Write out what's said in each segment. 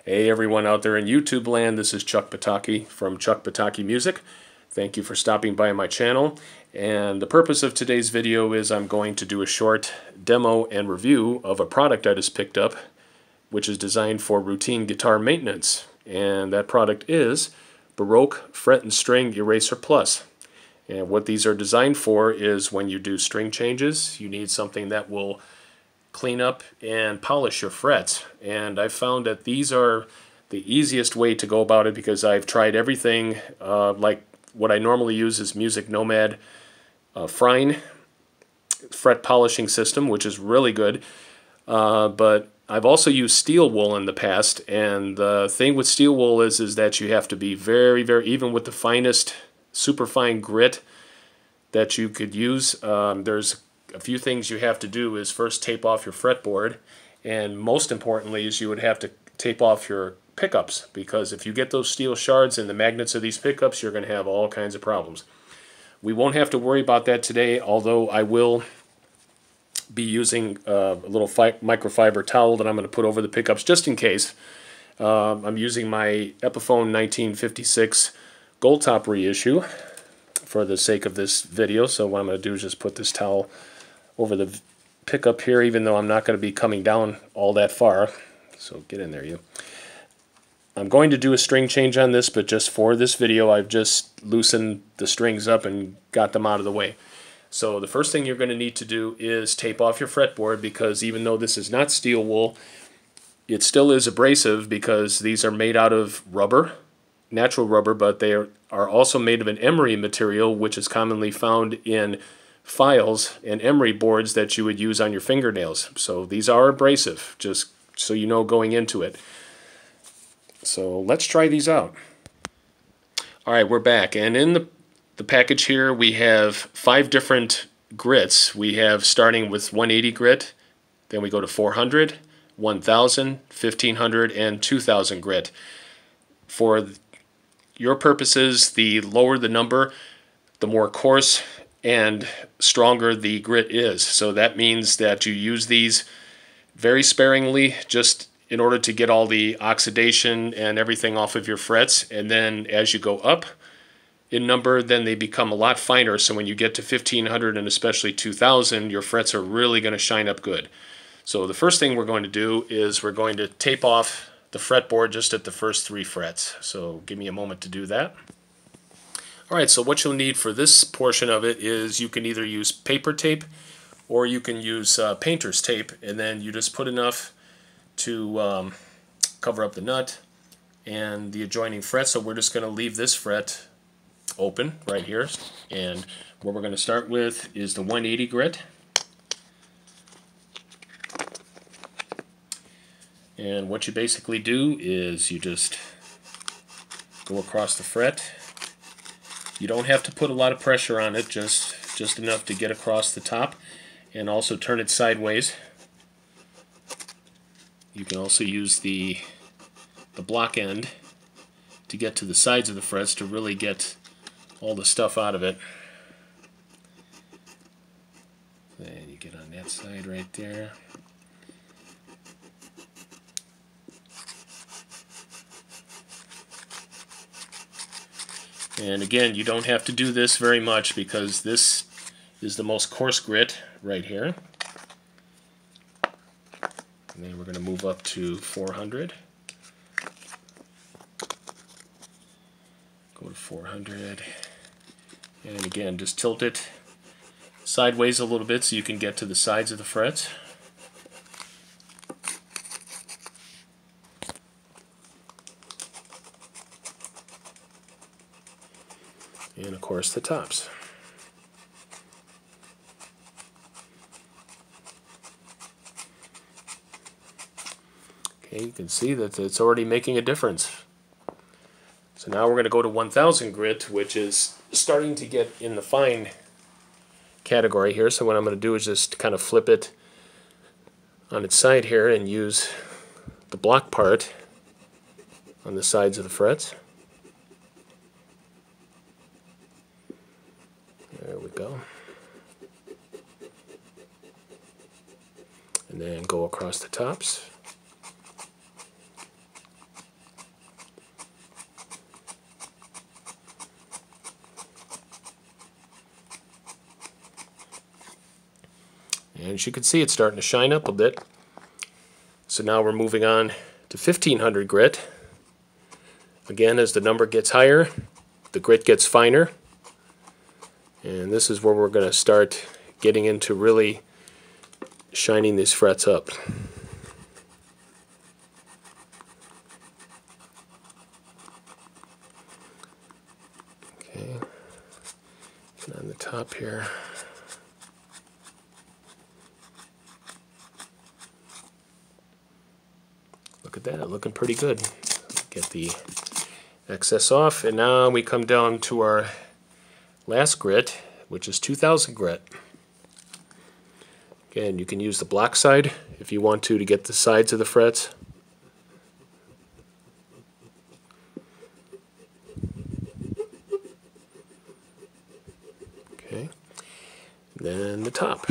Hey everyone out there in YouTube land, this is Chuck Pataki from Chuck Pataki Music. Thank you for stopping by my channel. And the purpose of today's video is I'm going to do a short demo and review of a product I just picked up, which is designed for routine guitar maintenance. And that product is Baroque Fret and String Eraser Plus. And what these are designed for is when you do string changes, you need something that will clean up and polish your frets. And I've found that these are the easiest way to go about it because I've tried everything. Like what I normally use is Music Nomad Fine fret polishing system, which is really good. But I've also used steel wool in the past, and the thing with steel wool is that you have to be very, even with the finest super fine grit that you could use. There's a few things you have to do is first tape off your fretboard, and most importantly is you would have to tape off your pickups, because if you get those steel shards in the magnets of these pickups, you're going to have all kinds of problems. We won't have to worry about that today, although I will be using a little microfiber towel that I'm going to put over the pickups just in case. I'm using my Epiphone 1956 Gold Top reissue for the sake of this video, so what I'm going to do is just put this towel over the pickup here, even though I'm not going to be coming down all that far. So get in there, you. I'm going to do a string change on this, but just for this video I've just loosened the strings up and got them out of the way. So the first thing you're going to need to do is tape off your fretboard, because even though this is not steel wool, it still is abrasive because these are made out of rubber, natural rubber, but they are also made of an emery material, which is commonly found in files and emery boards that you would use on your fingernails. So these are abrasive, just so you know going into it. So let's try these out. Alright, we're back, and in the package here we have 5 different grits. We have starting with 180 grit, then we go to 400, 1000, 1500, and 2000 grit. For your purposes, the lower the number, the more coarse and stronger the grit is. So that means that you use these very sparingly, just in order to get all the oxidation and everything off of your frets. And then as you go up in number, then they become a lot finer. So when you get to 1500 and especially 2000, your frets are really going to shine up good. So the first thing we're going to do is we're going to tape off the fretboard just at the first 3 frets. So give me a moment to do that. Alright, so what you'll need for this portion of it is you can either use paper tape or you can use painter's tape, and then you just put enough to cover up the nut and the adjoining fret. So we're just going to leave this fret open right here, and what we're going to start with is the 180 grit. And what you basically do is you just go across the fret. You don't have to put a lot of pressure on it, just enough to get across the top, and also turn it sideways. You can also use the block end to get to the sides of the frets to really get all the stuff out of it. Then you get on that side right there. And again, you don't have to do this very much because this is the most coarse grit right here. And then we're going to move up to 400. Go to 400. And again, just tilt it sideways a little bit so you can get to the sides of the frets. And of course the tops. Okay, you can see that it's already making a difference. So now we're going to go to 1000 grit, which is starting to get in the fine category here. So what I'm going to do is just kind of flip it on its side here and use the block part on the sides of the frets. There we go. And then go across the tops. And as you can see, it's starting to shine up a bit. So now we're moving on to 1500 grit. Again, as the number gets higher, the grit gets finer. And this is where we're going to start getting into really shining these frets up. Okay, and on the top here. Look at that, looking pretty good. Get the excess off, and now we come down to our last grit, which is 2000 grit. Again, you can use the block side if you want to get the sides of the frets. Okay, then the top.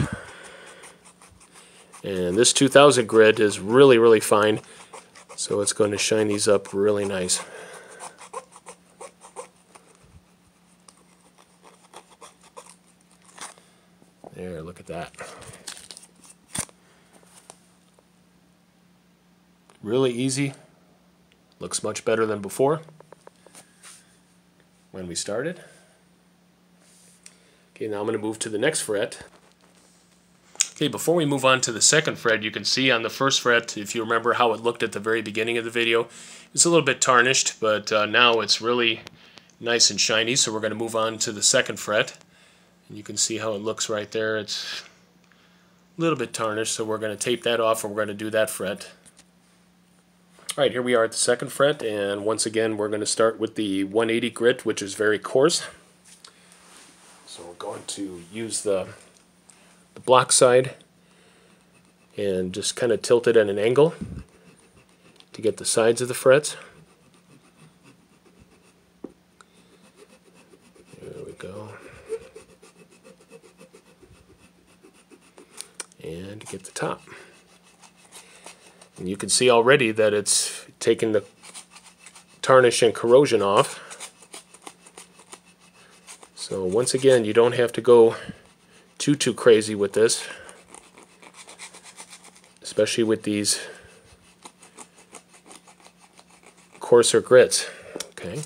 And this 2000 grit is really, really fine, so it's going to shine these up really nice. There, look at that. Really easy. Looks much better than before when we started. Okay, now I'm going to move to the next fret. Okay, before we move on to the second fret, you can see on the first fret, if you remember how it looked at the very beginning of the video, it's a little bit tarnished, but now it's really nice and shiny, so we're going to move on to the second fret. And you can see how it looks right there. It's a little bit tarnished, so we're going to tape that off and we're going to do that fret. Alright, here we are at the second fret, and once again we're going to start with the 180 grit, which is very coarse. So we're going to use the block side and just kind of tilt it at an angle to get the sides of the frets. There we go. And get the top. And you can see already that it's taken the tarnish and corrosion off. So once again, you don't have to go too crazy with this, especially with these coarser grits. Okay,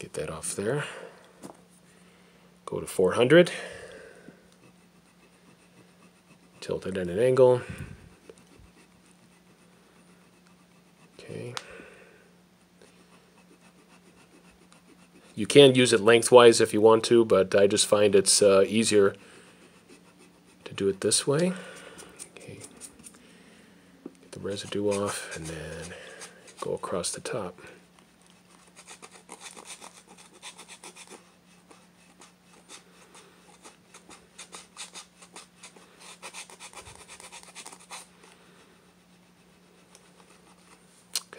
get that off there. Go to 400. Tilt it at an angle. Okay. You can use it lengthwise if you want to, but I just find it's easier to do it this way. Okay. Get the residue off and then go across the top.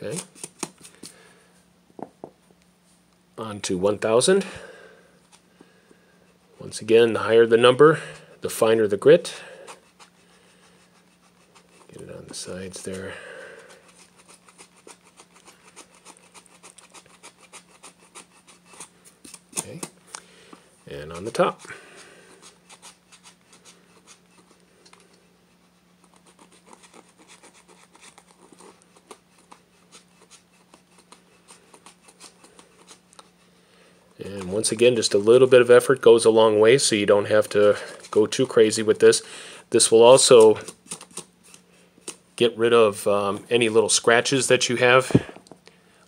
Okay. On to 1000. Once again, the higher the number, the finer the grit. Get it on the sides there. Okay. And on the top. And once again, just a little bit of effort goes a long way, so you don't have to go too crazy with this. This will also get rid of any little scratches that you have,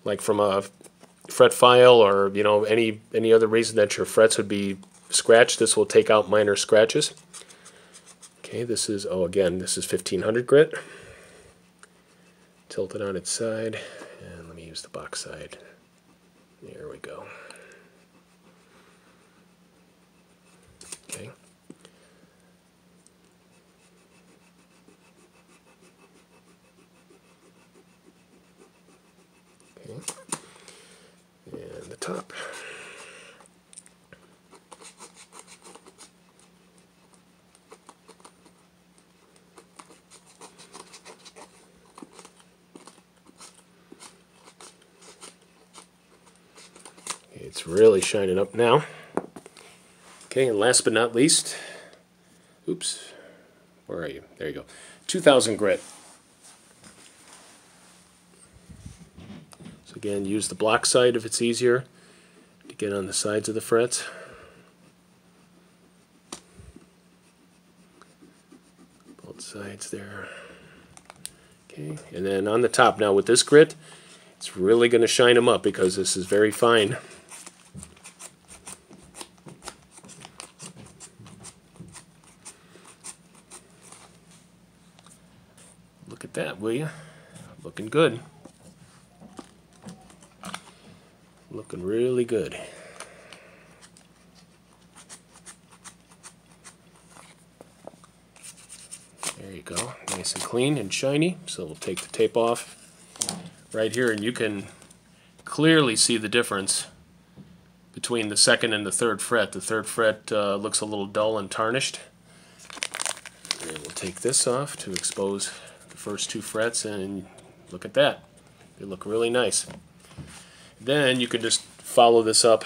like from a fret file or any other reason that your frets would be scratched. This will take out minor scratches. Okay, this is, again, this is 1500 grit. Tilt it on its side, and let me use the box side. There we go. Okay. Okay. And the top. It's really shining up now. Okay, and last but not least, oops, Where are you? There you go. 2000 grit. So again, use the block side if it's easier to get on the sides of the frets. Both sides there. Okay, and then on the top now with this grit, it's really going to shine them up because this is very fine. Look at that, will you? Looking good. Looking really good. There you go. Nice and clean and shiny. So we'll take the tape off right here, and you can clearly see the difference between the second and the third fret. The third fret looks a little dull and tarnished. And we'll take this off to expose the first two frets, and look at that. They look really nice. Then you can just follow this up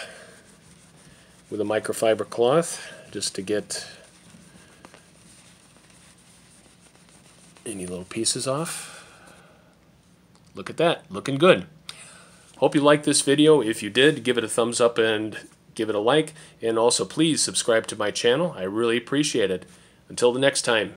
with a microfiber cloth just to get any little pieces off. Look at that, looking good. Hope you liked this video. If you did, give it a thumbs up and give it a like. And also please subscribe to my channel. I really appreciate it. Until the next time,